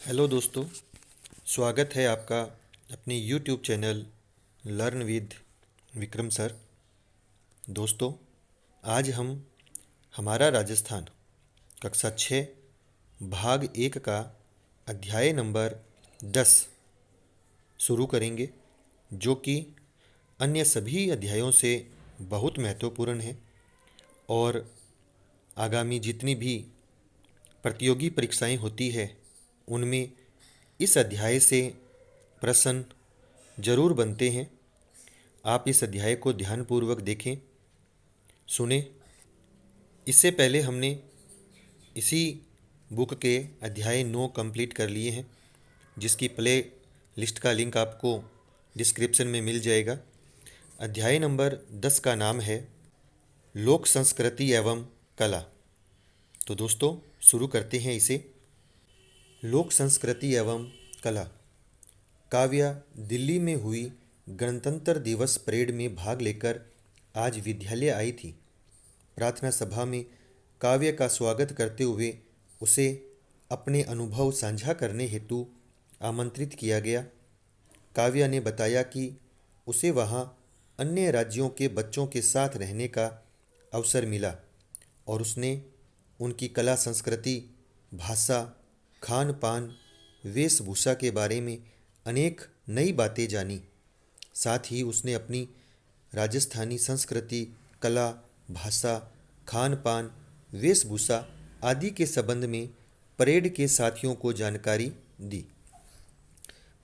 Hello दोस्तों, स्वागत है आपका अपने YouTube channel learn with Vikram sir. दोस्तों, आज हम हमारा राजस्थान कक्षा 6 भाग 1 का अध्याय नंबर 10 शुरू करेंगे, जो कि अन्य सभी अध्यायों से बहुत महत्वपूर्ण है और आगामी जितनी भी प्रतियोगी परीक्षाएं होती है उनमें इस अध्याय से प्रश्न जरूर बनते हैं। आप इस अध्याय को ध्यानपूर्वक देखें, सुने। इससे पहले हमने इसी बुक के अध्याय 9 कंप्लीट कर लिए हैं, जिसकी प्ले लिस्ट का लिंक आपको डिस्क्रिप्शन में मिल जाएगा। अध्याय नंबर 10 का नाम है लोक संस्कृति एवं कला। तो दोस्तों, शुरू करते हैं इसे। लोक संस्कृति एवं कला। काव्या दिल्ली में हुई गणतंत्र दिवस परेड में भाग लेकर आज विद्यालय आई थी। प्रार्थना सभा में काव्य का स्वागत करते हुए उसे अपने अनुभव साझा करने हेतु आमंत्रित किया गया। काव्या ने बताया कि उसे वहाँ अन्य राज्यों के बच्चों के साथ रहने का अवसर मिला और उसने उनकी कला संस्कृति, भाषा, खान पान, वेशभूषा के बारे में अनेक नई बातें जानी। साथ ही उसने अपनी राजस्थानी संस्कृति, कला, भाषा, खान पान, वेशभूषा आदि के संबंध में परेड के साथियों को जानकारी दी।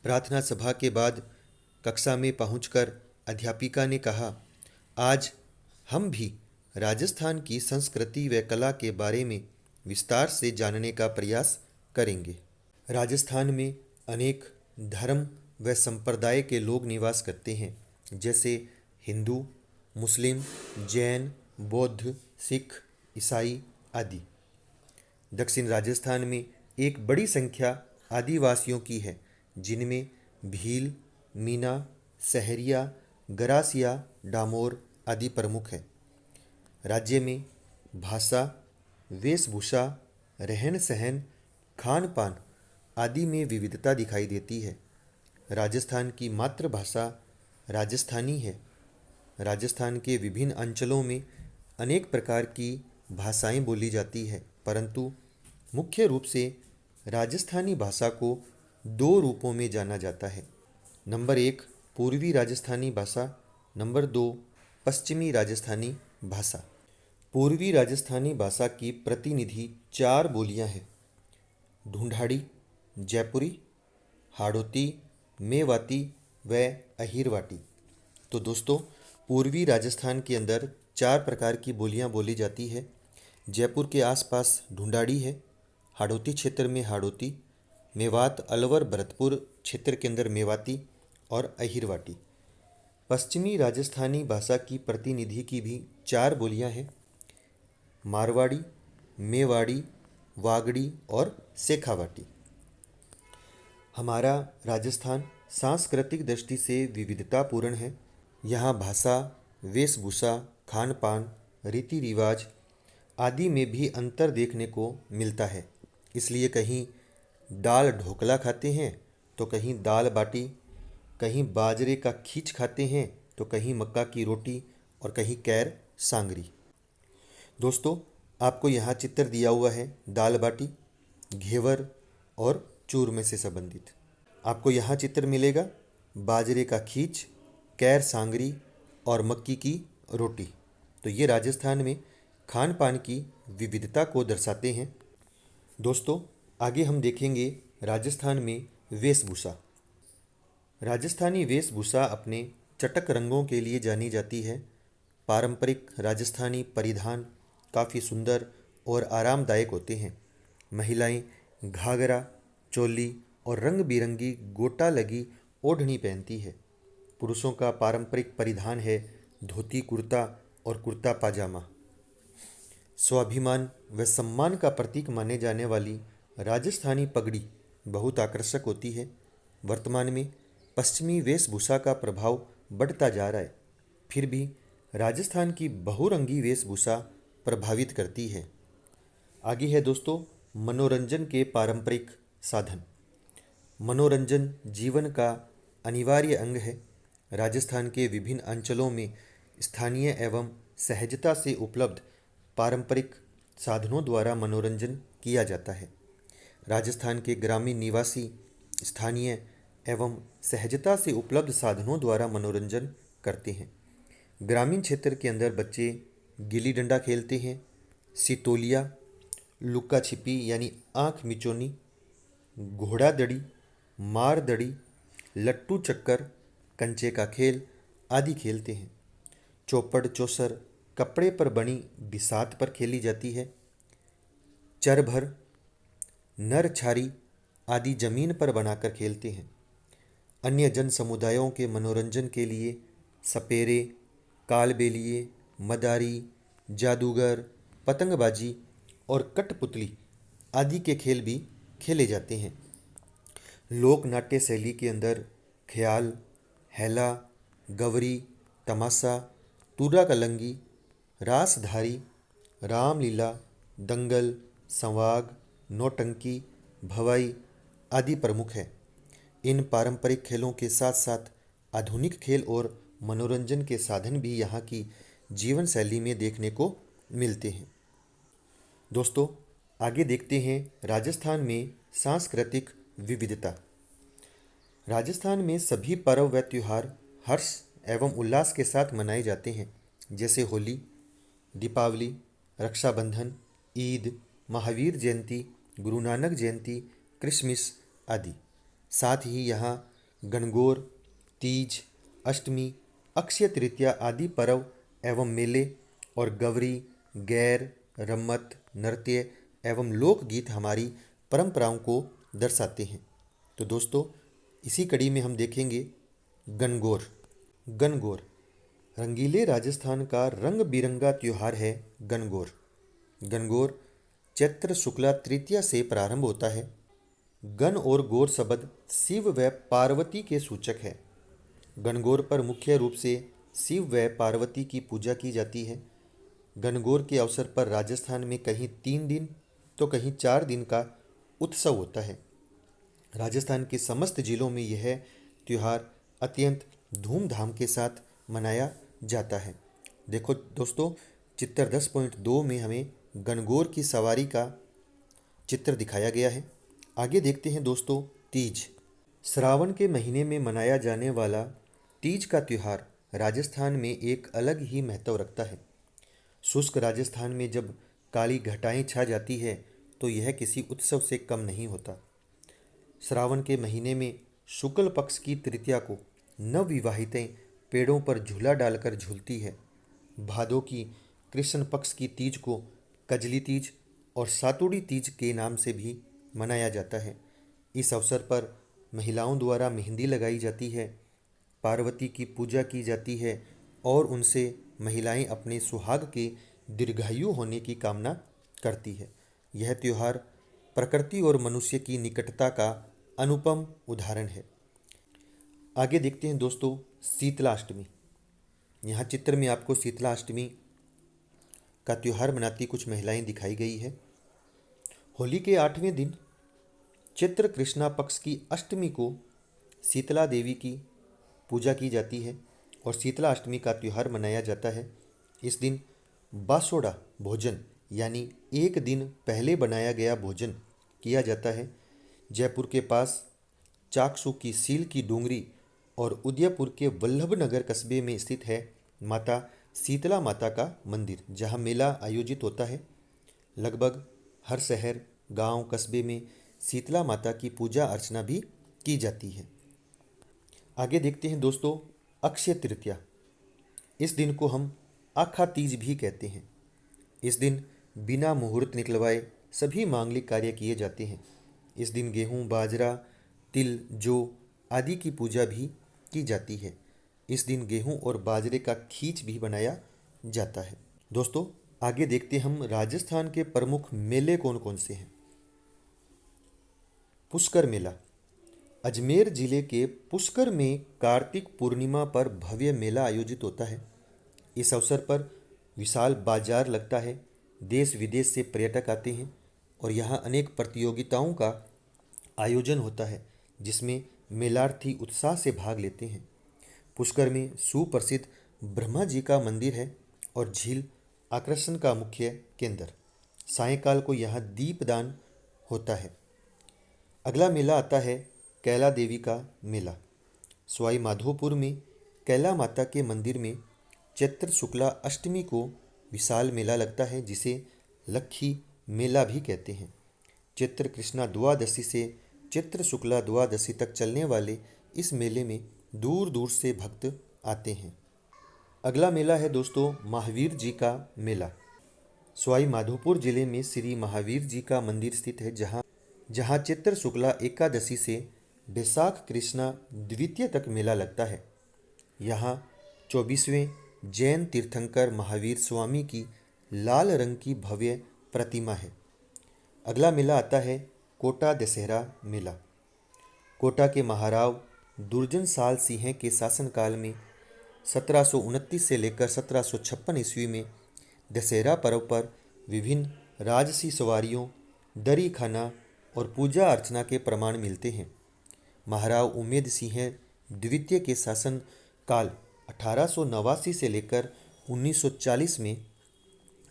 प्रार्थना सभा के बाद कक्षा में पहुंचकर अध्यापिका ने कहा, आज हम भी राजस्थान की संस्कृति व कला के बारे में विस्तार से जानने का प्रयास करेंगे। राजस्थान में अनेक धर्म व संप्रदाय के लोग निवास करते हैं, जैसे हिंदू, मुस्लिम, जैन, बौद्ध, सिख, ईसाई आदि। दक्षिण राजस्थान में एक बड़ी संख्या आदिवासियों की है, जिनमें भील, मीना, सहरिया, गरासिया, डामोर आदि प्रमुख हैं। राज्य में भाषा, वेशभूषा, रहन सहन, खान पान आदि में विविधता दिखाई देती है। राजस्थान की मातृभाषा राजस्थानी है। राजस्थान के विभिन्न अंचलों में अनेक प्रकार की भाषाएं बोली जाती है, परंतु मुख्य रूप से राजस्थानी भाषा को दो रूपों में जाना जाता है। नंबर 1 पूर्वी राजस्थानी भाषा, नंबर 2 पश्चिमी राजस्थानी भाषा। पूर्वी राजस्थानी भाषा की प्रतिनिधि 4 बोलियां हैं: ढूंढाड़ी, जयपुरी, हाड़ौती, मेवाती व अहिरवाटी। तो दोस्तों, पूर्वी राजस्थान के अंदर 4 प्रकार की बोलियां बोली जाती है। जयपुर के आसपास ढूंढाड़ी है, हाड़ौती क्षेत्र में हाड़ौती, मेवात, अलवर, भरतपुर क्षेत्र के अंदर मेवाती और अहिरवाटी। पश्चिमी राजस्थानी भाषा की प्रतिनिधि की भी 4 बोलियां हैं: मारवाड़ी, मेवाड़ी, वागड़ी और शेखावाटी। हमारा राजस्थान सांस्कृतिक दृष्टि से विविधतापूर्ण है। यहाँ भाषा, वेशभूषा, खान पान, रीति रिवाज आदि में भी अंतर देखने को मिलता है। इसलिए कहीं दाल ढोकला खाते हैं तो कहीं दाल बाटी, कहीं बाजरे का खीच खाते हैं तो कहीं मक्का की रोटी और कहीं कैर सांगरी। दोस्तों, आपको यहाँ चित्र दिया हुआ है दाल बाटी, घेवर और चूरमे से संबंधित। आपको यहाँ चित्र मिलेगा बाजरे का खीच, कैर सांगरी और मक्की की रोटी। तो ये राजस्थान में खान पान की विविधता को दर्शाते हैं। दोस्तों, आगे हम देखेंगे राजस्थान में वेशभूषा। राजस्थानी वेशभूषा अपने चटक रंगों के लिए जानी जाती है। पारंपरिक राजस्थानी परिधान काफ़ी सुंदर और आरामदायक होते हैं। महिलाएं घाघरा, चोली और रंग बिरंगी गोटा लगी ओढ़नी पहनती है। पुरुषों का पारंपरिक परिधान है धोती कुर्ता और कुर्ता पाजामा। स्वाभिमान व सम्मान का प्रतीक माने जाने वाली राजस्थानी पगड़ी बहुत आकर्षक होती है। वर्तमान में पश्चिमी वेशभूषा का प्रभाव बढ़ता जा रहा है, फिर भी राजस्थान की बहुरंगी वेशभूषा प्रभावित करती है। आगे है दोस्तों मनोरंजन के पारंपरिक साधन। मनोरंजन जीवन का अनिवार्य अंग है। राजस्थान के विभिन्न अंचलों में स्थानीय एवं सहजता से उपलब्ध पारंपरिक साधनों द्वारा मनोरंजन किया जाता है। राजस्थान के ग्रामीण निवासी स्थानीय एवं सहजता से उपलब्ध साधनों द्वारा मनोरंजन करते हैं। ग्रामीण क्षेत्र के अंदर बच्चे गिल्ली डंडा खेलते हैं, सितोलिया, लुका छिपी यानी आँख मिचौनी, घोड़ा दड़ी, मार दड़ी, लट्टू चक्कर, कंचे का खेल आदि खेलते हैं। चौपड़ चौसर कपड़े पर बनी बिसात पर खेली जाती है। चरभर, नर छारी आदि जमीन पर बनाकर खेलते हैं। अन्य जन समुदायों के मनोरंजन के लिए सपेरे, कालबेलिए, मदारी, जादूगर, पतंगबाजी और कठपुतली आदि के खेल भी खेले जाते हैं। लोक नाट्य शैली के अंदर ख्याल, हैला, गवरी, तमाशा, तूरा कलंगी, रासधारी, रामलीला, दंगल, संवाग, नौटंकी, भवाई आदि प्रमुख है। इन पारंपरिक खेलों के साथ साथ आधुनिक खेल और मनोरंजन के साधन भी यहाँ की जीवन शैली में देखने को मिलते हैं। दोस्तों, आगे देखते हैं राजस्थान में सांस्कृतिक विविधता। राजस्थान में सभी पर्व व त्योहार हर्ष एवं उल्लास के साथ मनाए जाते हैं, जैसे होली, दीपावली, रक्षाबंधन, ईद, महावीर जयंती, गुरु नानक जयंती, क्रिसमस आदि। साथ ही यहाँ गणगौर, तीज, अष्टमी, अक्षय तृतीया आदि पर्व एवं मेले और गवरी, गैर, रम्मत, नृत्य एवं लोकगीत हमारी परंपराओं को दर्शाते हैं। तो दोस्तों, इसी कड़ी में हम देखेंगे गणगौर। गणगौर रंगीले राजस्थान का रंग बिरंगा त्योहार है। गणगौर गणगौर चैत्र शुक्ला तृतीया से प्रारंभ होता है। गण और गौर शब्द शिव व पार्वती के सूचक है। गणगौर पर मुख्य रूप से शिव व पार्वती की पूजा की जाती है। गणगौर के अवसर पर राजस्थान में कहीं 3 दिन तो कहीं 4 दिन का उत्सव होता है। राजस्थान के समस्त जिलों में यह त्यौहार अत्यंत धूमधाम के साथ मनाया जाता है। देखो दोस्तों, चित्र 10.2 में हमें गणगौर की सवारी का चित्र दिखाया गया है। आगे देखते हैं दोस्तों तीज। श्रावण के महीने में मनाया जाने वाला तीज का त्यौहार राजस्थान में एक अलग ही महत्व रखता है। शुष्क राजस्थान में जब काली घटाएं छा जाती है तो यह किसी उत्सव से कम नहीं होता। श्रावण के महीने में शुक्ल पक्ष की तृतीया को नवविवाहितें पेड़ों पर झूला डालकर झूलती है। भादों की कृष्ण पक्ष की तीज को कजली तीज और सातुड़ी तीज के नाम से भी मनाया जाता है। इस अवसर पर महिलाओं द्वारा मेहंदी लगाई जाती है, पार्वती की पूजा की जाती है और उनसे महिलाएं अपने सुहाग के दीर्घायु होने की कामना करती है। यह त्यौहार प्रकृति और मनुष्य की निकटता का अनुपम उदाहरण है। आगे देखते हैं दोस्तों शीतला अष्टमी। यहाँ चित्र में आपको शीतला अष्टमी का त्यौहार मनाती कुछ महिलाएं दिखाई गई है। होली के 8वें दिन चैत्र कृष्णा पक्ष की अष्टमी को शीतला देवी की पूजा की जाती है और शीतला अष्टमी का त्यौहार मनाया जाता है। इस दिन बासोड़ा भोजन यानी एक दिन पहले बनाया गया भोजन किया जाता है। जयपुर के पास चाकसू की सील की डूंगरी और उदयपुर के वल्लभनगर कस्बे में स्थित है माता शीतला माता का मंदिर, जहां मेला आयोजित होता है। लगभग हर शहर, गांव, कस्बे में शीतला माता की पूजा अर्चना भी की जाती है। आगे देखते हैं दोस्तों अक्षय तृतीया। इस दिन को हम आखा तीज भी कहते हैं। इस दिन बिना मुहूर्त निकलवाए सभी मांगलिक कार्य किए जाते हैं। इस दिन गेहूं, बाजरा, तिल, जौ आदि की पूजा भी की जाती है। इस दिन गेहूं और बाजरे का खीच भी बनाया जाता है। दोस्तों आगे देखते हम राजस्थान के प्रमुख मेले कौन कौन से हैं। पुष्कर मेला। अजमेर जिले के पुष्कर में कार्तिक पूर्णिमा पर भव्य मेला आयोजित होता है। इस अवसर पर विशाल बाजार लगता है। देश विदेश से पर्यटक आते हैं और यहाँ अनेक प्रतियोगिताओं का आयोजन होता है, जिसमें मेलार्थी उत्साह से भाग लेते हैं। पुष्कर में सुप्रसिद्ध ब्रह्मा जी का मंदिर है और झील आकर्षण का मुख्य केंद्र। सायंकाल को यहाँ दीपदान होता है। अगला मेला आता है कैला देवी का मेला। सवाई माधोपुर में कैला माता के मंदिर में चैत्र शुक्ला अष्टमी को विशाल मेला लगता है, जिसे लक्खी मेला भी कहते हैं। चैत्र कृष्णा द्वादशी से चैत्र शुक्ला द्वादशी तक चलने वाले इस मेले में दूर दूर से भक्त आते हैं। अगला मेला है दोस्तों महावीर जी का मेला। सवाई माधोपुर जिले में श्री महावीर जी का मंदिर स्थित है, जहाँ चैत्र शुक्ला एकादशी से बैसाख कृष्णा द्वितीय तक मेला लगता है। यहाँ 24वें जैन तीर्थंकर महावीर स्वामी की लाल रंग की भव्य प्रतिमा है। अगला मेला आता है कोटा दशहरा मेला। कोटा के महाराव दुर्जन साल सिंह के शासनकाल में 1729 से लेकर 1756 ईस्वी में दशहरा पर्व पर विभिन्न राजसी सवारियों, दरी खाना और पूजा अर्चना के प्रमाण मिलते हैं। महाराव उमेद सिंह द्वितीय के शासन काल 1889 से लेकर 1940 में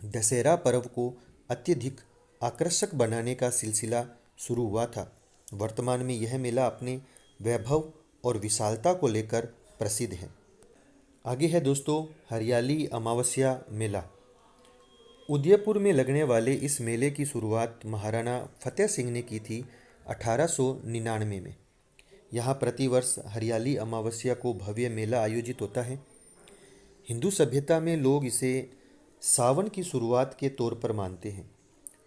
दशहरा पर्व को अत्यधिक आकर्षक बनाने का सिलसिला शुरू हुआ था। वर्तमान में यह मेला अपने वैभव और विशालता को लेकर प्रसिद्ध है। आगे है दोस्तों हरियाली अमावस्या मेला। उदयपुर में लगने वाले इस मेले की शुरुआत महाराणा फतेह सिंह ने की थी 1899 में। यहाँ प्रतिवर्ष हरियाली अमावस्या को भव्य मेला आयोजित होता है। हिंदू सभ्यता में लोग इसे सावन की शुरुआत के तौर पर मानते हैं।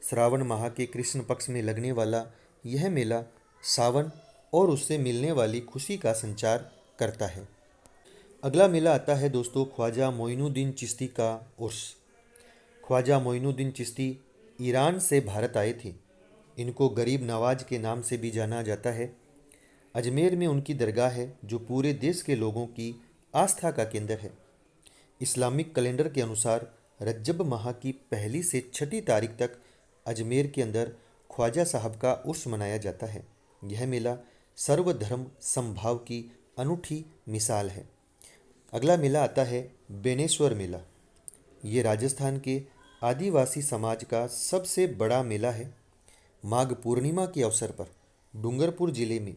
श्रावण माह के कृष्ण पक्ष में लगने वाला यह मेला सावन और उससे मिलने वाली खुशी का संचार करता है। अगला मेला आता है दोस्तों ख्वाजा मोइनुद्दीन चिश्ती का उर्स। ख्वाजा मोइनुद्दीन चिश्ती ईरान से भारत आए थे। इनको गरीब नवाज के नाम से भी जाना जाता है। अजमेर में उनकी दरगाह है, जो पूरे देश के लोगों की आस्था का केंद्र है। इस्लामिक कैलेंडर के अनुसार रज्जब माह की पहली से छठी तारीख तक अजमेर के अंदर ख्वाजा साहब का उर्स मनाया जाता है। यह मेला सर्वधर्म समभाव की अनूठी मिसाल है। अगला मेला आता है बेनेश्वर मेला। ये राजस्थान के आदिवासी समाज का सबसे बड़ा मेला है। माघ पूर्णिमा के अवसर पर डूंगरपुर जिले में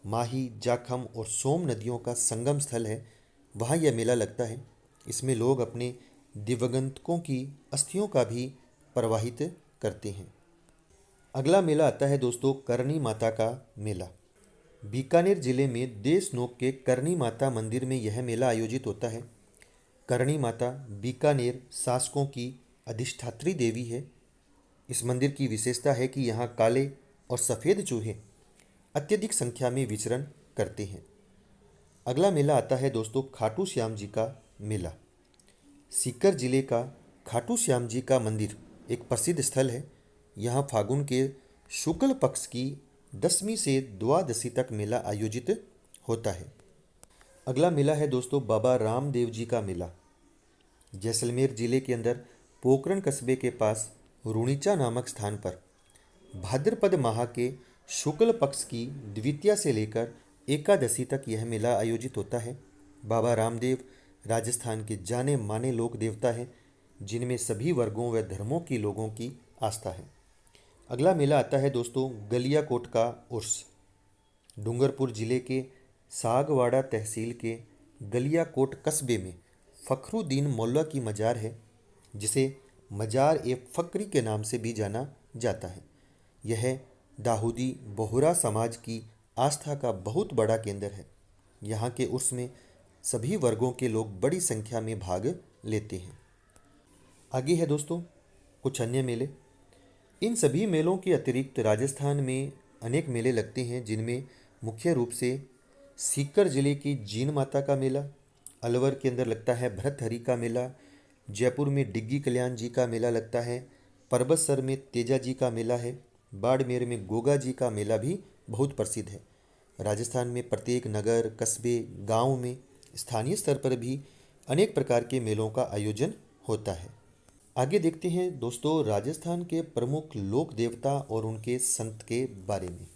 माही, जाखम और सोम नदियों का संगम स्थल है, वहाँ यह मेला लगता है। इसमें लोग अपने दिवंगतों की अस्थियों का भी प्रवाहित करते हैं। अगला मेला आता है दोस्तों करणी माता का मेला। बीकानेर जिले में देशनोक के करणी माता मंदिर में यह मेला आयोजित होता है। करणी माता बीकानेर शासकों की अधिष्ठात्री देवी है। इस मंदिर की विशेषता है कि यहाँ काले और सफ़ेद चूहे अत्यधिक संख्या में विचरण करते हैं। अगला मेला आता है दोस्तों खाटू श्याम जी का मेला। सीकर जिले का खाटू श्याम जी का मंदिर एक प्रसिद्ध स्थल है। यहाँ फागुन के शुक्ल पक्ष की 10वीं से द्वादशी तक मेला आयोजित होता है। अगला मेला है दोस्तों बाबा रामदेव जी का मेला। जैसलमेर जिले के अंदर पोखरण कस्बे के पास रुणीचा नामक स्थान पर भाद्रपद माह के शुक्ल पक्ष की द्वितीया से लेकर एकादशी तक यह मेला आयोजित होता है। बाबा रामदेव राजस्थान के जाने माने लोक देवता हैं, जिनमें सभी वर्गों व धर्मों की लोगों की आस्था है। अगला मेला आता है दोस्तों गलियाकोट का उर्स। डूंगरपुर जिले के सागवाड़ा तहसील के गलियाकोट कस्बे में फखरुद्दीन मौला की मजार है, जिसे मजार ए फकरी के नाम से भी जाना जाता है। यह दाऊदी बोहरा समाज की आस्था का बहुत बड़ा केंद्र है। यहाँ के उर्स में सभी वर्गों के लोग बड़ी संख्या में भाग लेते हैं। आगे है दोस्तों कुछ अन्य मेले। इन सभी मेलों के अतिरिक्त राजस्थान में अनेक मेले लगते हैं, जिनमें मुख्य रूप से सीकर जिले की जीन माता का मेला, अलवर के अंदर लगता है भरतहरि का मेला, जयपुर में डिग्गी कल्याण जी का मेला लगता है, परबतसर में तेजा जी का मेला है, बाड़मेर में गोगा जी का मेला भी बहुत प्रसिद्ध है। राजस्थान में प्रत्येक नगर, कस्बे, गांव में स्थानीय स्तर पर भी अनेक प्रकार के मेलों का आयोजन होता है। आगे देखते हैं दोस्तों राजस्थान के प्रमुख लोक देवता और उनके संत के बारे में।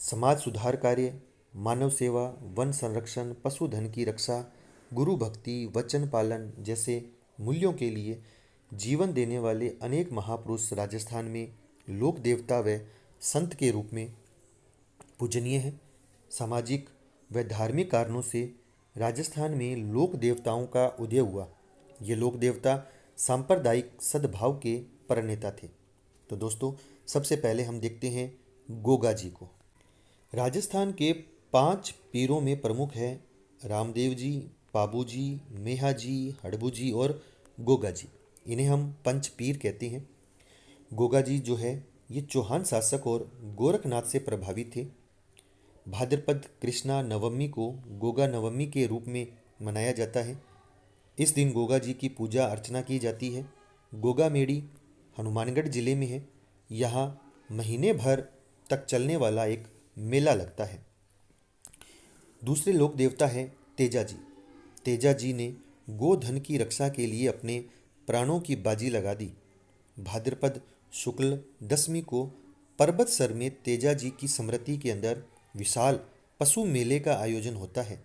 समाज सुधार कार्य, मानव सेवा, वन संरक्षण, पशुधन की रक्षा, गुरु भक्ति, वचन पालन जैसे मूल्यों के लिए जीवन देने वाले अनेक महापुरुष राजस्थान में लोक देवता व संत के रूप में पूजनीय हैं। सामाजिक व धार्मिक कारणों से राजस्थान में लोक देवताओं का उदय हुआ। ये लोक देवता सांप्रदायिक सद्भाव के प्रणेता थे। तो दोस्तों, सबसे पहले हम देखते हैं गोगा जी को। राजस्थान के 5 पीरों में प्रमुख है रामदेव जी, पाबू जी, मेहा जी, हड़बू जी और गोगा जी। इन्हें हम पंच पीर कहते हैं। गोगा जी जो है ये चौहान शासक और गोरखनाथ से प्रभावित थे। भाद्रपद कृष्णा नवमी को गोगा नवमी के रूप में मनाया जाता है। इस दिन गोगा जी की पूजा अर्चना की जाती है। गोगा मेड़ी हनुमानगढ़ जिले में है। यहाँ महीने भर तक चलने वाला एक मेला लगता है। दूसरे लोक देवता है तेजा जी। तेजा जी ने गोधन की रक्षा के लिए अपने प्राणों की बाजी लगा दी। भाद्रपद शुक्ल दशमी को पर्वतसर में तेजा जी की स्मृति के अंदर विशाल पशु मेले का आयोजन होता है।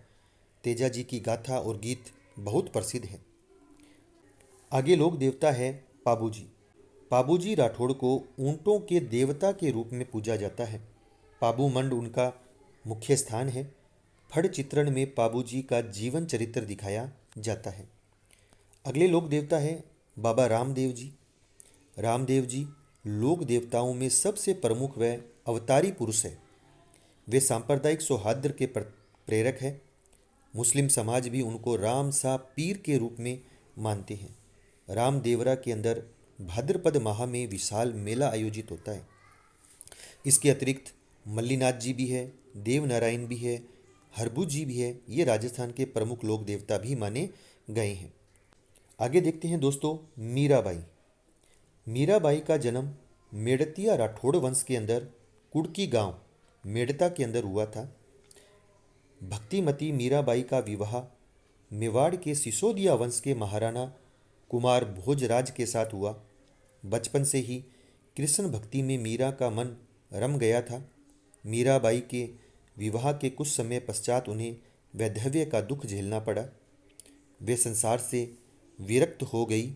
तेजा जी की गाथा और गीत बहुत प्रसिद्ध है। आगे लोक देवता है पाबूजी। पाबूजी राठौड़ को ऊंटों के देवता के रूप में पूजा जाता है। पाबू मंड उनका मुख्य स्थान है। फड़ चित्रण में पाबूजी का जीवन चरित्र दिखाया जाता है। अगले लोक देवता है बाबा रामदेव जी। रामदेव जी लोक देवताओं में सबसे प्रमुख व अवतारी पुरुष है। वे सांप्रदायिक सौहार्द के प्रेरक हैं। मुस्लिम समाज भी उनको राम सा पीर के रूप में मानते हैं। रामदेवरा के अंदर भाद्रपद माह में विशाल मेला आयोजित होता है। इसके अतिरिक्त मल्लीनाथ जी भी है, देव नारायण भी है, हरबू जी भी है। ये राजस्थान के प्रमुख लोक देवता भी माने गए हैं। आगे देखते हैं दोस्तों मीराबाई। मीराबाई का जन्म मेड़तिया राठौड़ वंश के अंदर कुड़की गांव मेड़ता के अंदर हुआ था। भक्तिमती मीराबाई का विवाह मेवाड़ के सिसोदिया वंश के महाराणा कुमार भोजराज के साथ हुआ। बचपन से ही कृष्ण भक्ति में मीरा का मन रम गया था। मीराबाई के विवाह के कुछ समय पश्चात उन्हें वैधव्य का दुख झेलना पड़ा। वे संसार से विरक्त हो गई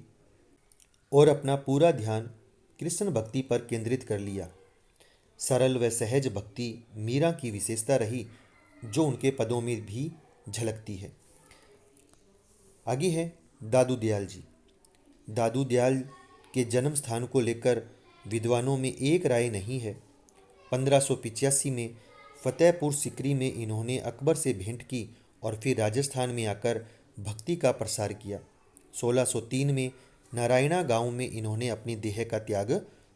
और अपना पूरा ध्यान कृष्ण भक्ति पर केंद्रित कर लिया। सरल व सहज भक्ति मीरा की विशेषता रही, जो उनके पदों में भी झलकती है। आगे है दादू दयाल जी। दादू दयाल के जन्म स्थान को लेकर विद्वानों में एक राय नहीं है। 1585 में फतेहपुर सिकरी में इन्होंने अकबर से भेंट की और फिर राजस्थान में आकर भक्ति का प्रसार किया। 1603 में नारायणा गांव में इन्होंने अपनी देह का त्याग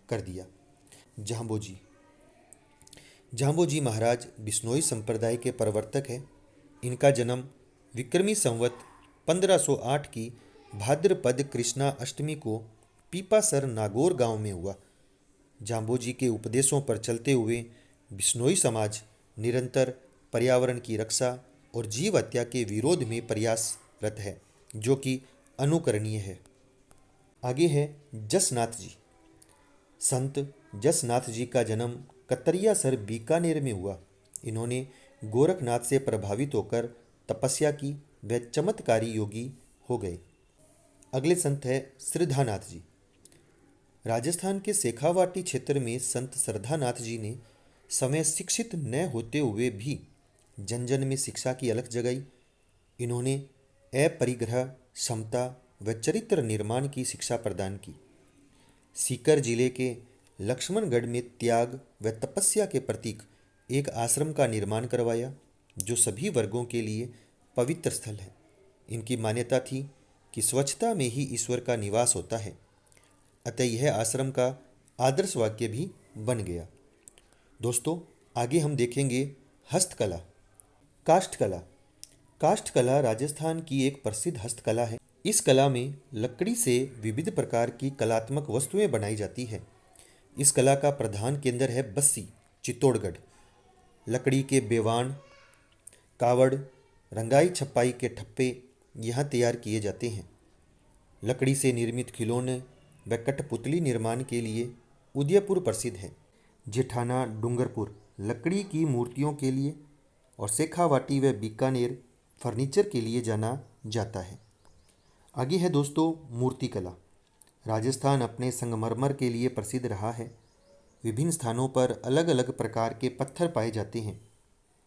कर दिया। झांबोजी। झांबोजी महाराज बिश्नोई संप्रदाय के प्रवर्तक हैं। इनका जन्म विक्रमी संवत 1508 की भाद्रपद कृष्णा अष्टमी को पीपासर नागौर गांव में हुआ। झांबोजी के उपदेशों पर चलते हुए बिश्नोई समाज निरंतर पर्यावरण की रक्षा और जीव हत्या के विरोध में प्रयासरत है, जो कि अनुकरणीय है। आगे है जसनाथ जी। संत जसनाथ जी का जन्म कतरियासर बीकानेर में हुआ। इन्होंने गोरखनाथ से प्रभावित होकर तपस्या की व चमत्कारी योगी हो गए। अगले संत है श्रद्धानाथ जी। राजस्थान के शेखावाटी क्षेत्र में संत श्रद्धानाथ जी ने समय शिक्षित न होते हुए भी जन जन में शिक्षा की अलख जगाई। इन्होंने अपरिग्रह, समता व चरित्र निर्माण की शिक्षा प्रदान की। सीकर जिले के लक्ष्मणगढ़ में त्याग व तपस्या के प्रतीक एक आश्रम का निर्माण करवाया, जो सभी वर्गों के लिए पवित्र स्थल है। इनकी मान्यता थी कि स्वच्छता में ही ईश्वर का निवास होता है। अतः यह आश्रम का आदर्श वाक्य भी बन गया। दोस्तों, आगे हम देखेंगे हस्तकला। काष्ठकला। काष्ठकला राजस्थान की एक प्रसिद्ध हस्तकला है। इस कला में लकड़ी से विविध प्रकार की कलात्मक वस्तुएं बनाई जाती है। इस कला का प्रधान केंद्र है बस्सी, चित्तौड़गढ़। लकड़ी के बेवान, कावड़, रंगाई छपाई के ठप्पे यहाँ तैयार किए जाते हैं। लकड़ी से निर्मित खिलौने व कठपुतली निर्माण के लिए उदयपुर प्रसिद्ध है। जेठाना, डूंगरपुर, लकड़ी की मूर्तियों के लिए और शेखावाटी व बीकानेर फर्नीचर के लिए जाना जाता है। आगे है दोस्तों मूर्तिकला। राजस्थान अपने संगमरमर के लिए प्रसिद्ध रहा है। विभिन्न स्थानों पर अलग अलग प्रकार के पत्थर पाए जाते हैं।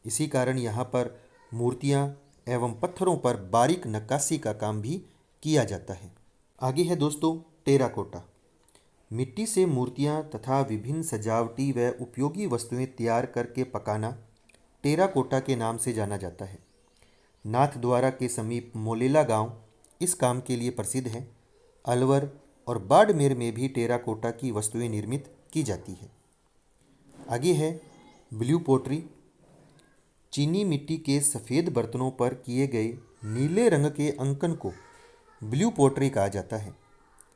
इसी कारण यहाँ पर मूर्तियाँ एवं पत्थरों पर बारीक नक्काशी का काम भी किया जाता है। आगे है दोस्तों टेराकोटा। मिट्टी से मूर्तियाँ तथा विभिन्न सजावटी व उपयोगी वस्तुएं तैयार करके पकाना टेराकोटा के नाम से जाना जाता है। नाथद्वारा के समीप मोलेला गांव इस काम के लिए प्रसिद्ध है। अलवर और बाड़मेर में भी टेराकोटा की वस्तुएं निर्मित की जाती है। आगे है ब्लू पोट्री। चीनी मिट्टी के सफ़ेद बर्तनों पर किए गए नीले रंग के अंकन को ब्लू पोट्री कहा जाता है।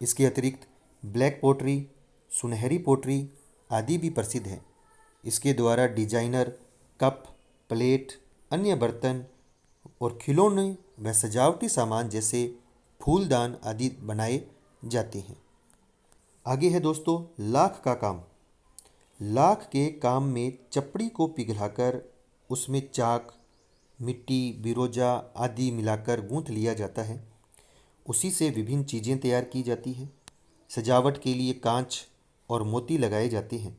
इसके अतिरिक्त ब्लैक पोट्री, सुनहरी पोट्री आदि भी प्रसिद्ध हैं। इसके द्वारा डिजाइनर कप, प्लेट, अन्य बर्तन और खिलौने व सजावटी सामान जैसे फूलदान आदि बनाए जाते हैं। आगे है दोस्तों लाख का काम। लाख के काम में चपड़ी को पिघलाकर उसमें चाक, मिट्टी, बिरोजा आदि मिलाकर गूंथ लिया जाता है। उसी से विभिन्न चीज़ें तैयार की जाती हैं। सजावट के लिए कांच और मोती लगाए जाते हैं।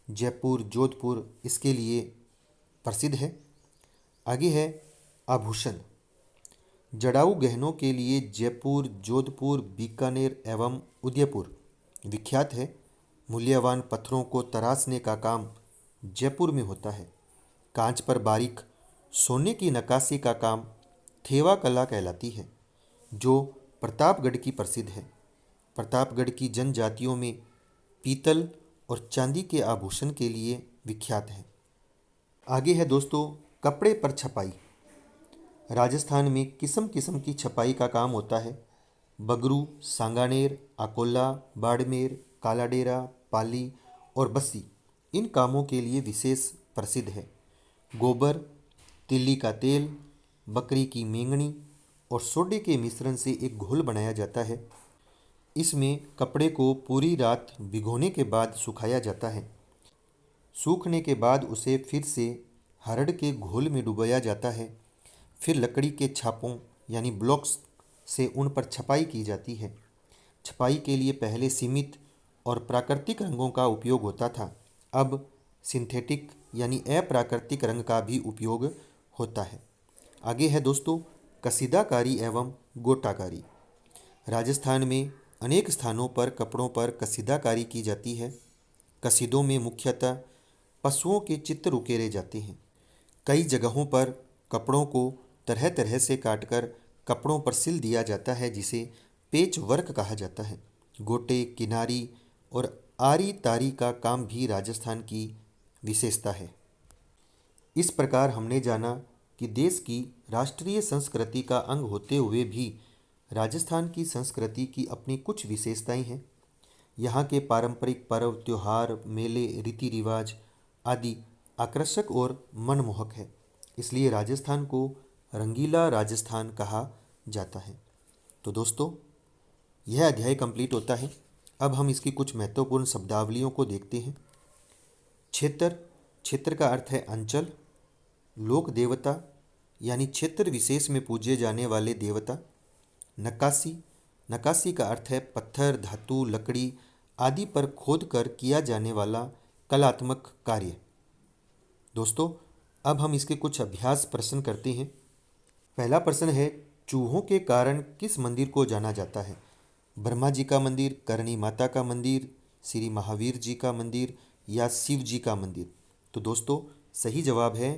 जयपुर, जोधपुर इसके लिए प्रसिद्ध है। आगे है आभूषण। जड़ाऊ गहनों के लिए जयपुर, जोधपुर, बीकानेर एवं उदयपुर विख्यात है। मूल्यवान पत्थरों को तराशने का काम जयपुर में होता है। कांच पर बारीक सोने की नक्काशी का काम थेवा कला कहलाती है, जो प्रतापगढ़ की प्रसिद्ध है। प्रतापगढ़ की जनजातियों में पीतल और चांदी के आभूषण के लिए विख्यात है। आगे है दोस्तों कपड़े पर छपाई। राजस्थान में किस्म किस्म की छपाई का काम होता है। बगरू, सांगानेर, अकोला, बाड़मेर, कालाडेरा, पाली और बस्सी इन कामों के लिए विशेष प्रसिद्ध है। गोबर, तिल्ली का तेल, बकरी की मेंगनी और सोडे के मिश्रण से एक घोल बनाया जाता है। इसमें कपड़े को पूरी रात भिगोने के बाद सुखाया जाता है। सूखने के बाद उसे फिर से हरड़ के घोल में डुबोया जाता है। फिर लकड़ी के छापों यानी ब्लॉक्स से उन पर छपाई की जाती है। छपाई के लिए पहले सीमित और प्राकृतिक रंगों का उपयोग होता था। अब सिंथेटिक यानी अप्राकृतिक रंग का भी उपयोग होता है। आगे है दोस्तों कसीदाकारी एवं गोटाकारी। राजस्थान में अनेक स्थानों पर कपड़ों पर कसीदाकारी की जाती है। कसीदों में मुख्यतः पशुओं के चित्र उकेरे जाते हैं। कई जगहों पर कपड़ों को तरह तरह से काटकर कपड़ों पर सिल दिया जाता है, जिसे पेच वर्क कहा जाता है। गोटे, किनारी और आरी तारी का काम भी राजस्थान की विशेषता है। इस प्रकार हमने जाना कि देश की राष्ट्रीय संस्कृति का अंग होते हुए भी राजस्थान की संस्कृति की अपनी कुछ विशेषताएं हैं। यहाँ के पारंपरिक पर्व, त्योहार, मेले, रीति रिवाज आदि आकर्षक और मनमोहक है। इसलिए राजस्थान को रंगीला राजस्थान कहा जाता है। तो दोस्तों यह अध्याय कंप्लीट होता है। अब हम इसकी कुछ महत्वपूर्ण शब्दावलियों को देखते हैं। क्षेत्र, क्षेत्र का अर्थ है अंचल। लोक देवता यानी क्षेत्र विशेष में पूजे जाने वाले देवता। नक्काशी, नक्काशी का अर्थ है पत्थर, धातु, लकड़ी आदि पर खोद कर किया जाने वाला कलात्मक कार्य। दोस्तों अब हम इसके कुछ अभ्यास प्रश्न करते हैं। पहला प्रश्न है चूहों के कारण किस मंदिर को जाना जाता है? ब्रह्मा जी का मंदिर, करणी माता का मंदिर, श्री महावीर जी का मंदिर या शिव जी का मंदिर? तो दोस्तों सही जवाब है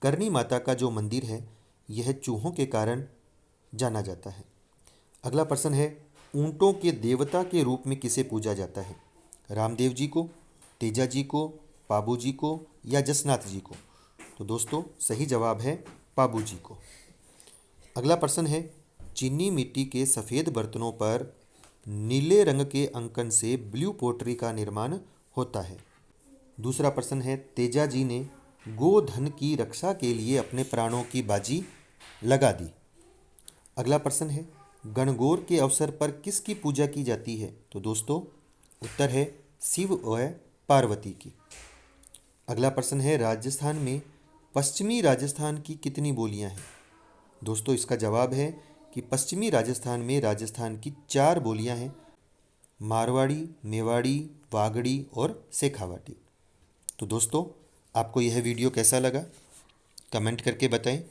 करणी माता का जो मंदिर है यह चूहों के कारण जाना जाता है। अगला प्रश्न है ऊंटों के देवता के रूप में किसे पूजा जाता है? रामदेव जी को, तेजा जी को, पाबू जी को या जसनाथ जी को? तो दोस्तों सही जवाब है पाबू जी को। अगला प्रश्न है चीनी मिट्टी के सफ़ेद बर्तनों पर नीले रंग के अंकन से ब्लू पोट्री का निर्माण होता है। दूसरा प्रश्न है तेजा जी ने गोधन की रक्षा के लिए अपने प्राणों की बाजी लगा दी। अगला प्रश्न है गणगौर के अवसर पर किसकी पूजा की जाती है? तो दोस्तों उत्तर है शिव व पार्वती की। अगला प्रश्न है, राजस्थान में पश्चिमी राजस्थान की कितनी बोलियां हैं? दोस्तों, इसका जवाब है कि पश्चिमी राजस्थान की 4 बोलियां हैं। मारवाड़ी, मेवाड़ी, वागड़ी और शेखावाटी। तो दोस्तों, आपको यह वीडियो कैसा लगा कमेंट करके बताएं।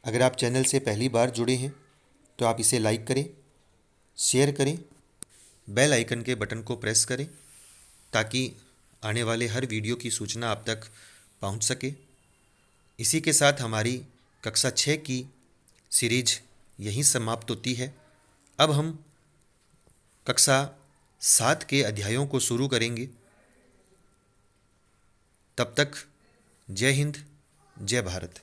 अगर आप चैनल से पहली बार जुड़े हैं तो आप इसे लाइक करें, शेयर करें, बेल आइकन के बटन को प्रेस करें ताकि आने वाले हर वीडियो की सूचना आप तक पहुंच सके। इसी के साथ हमारी कक्षा 6 की सीरीज यहीं समाप्त होती है। अब हम कक्षा 7 के अध्यायों को शुरू करेंगे। तब तक जय हिंद, जय भारत।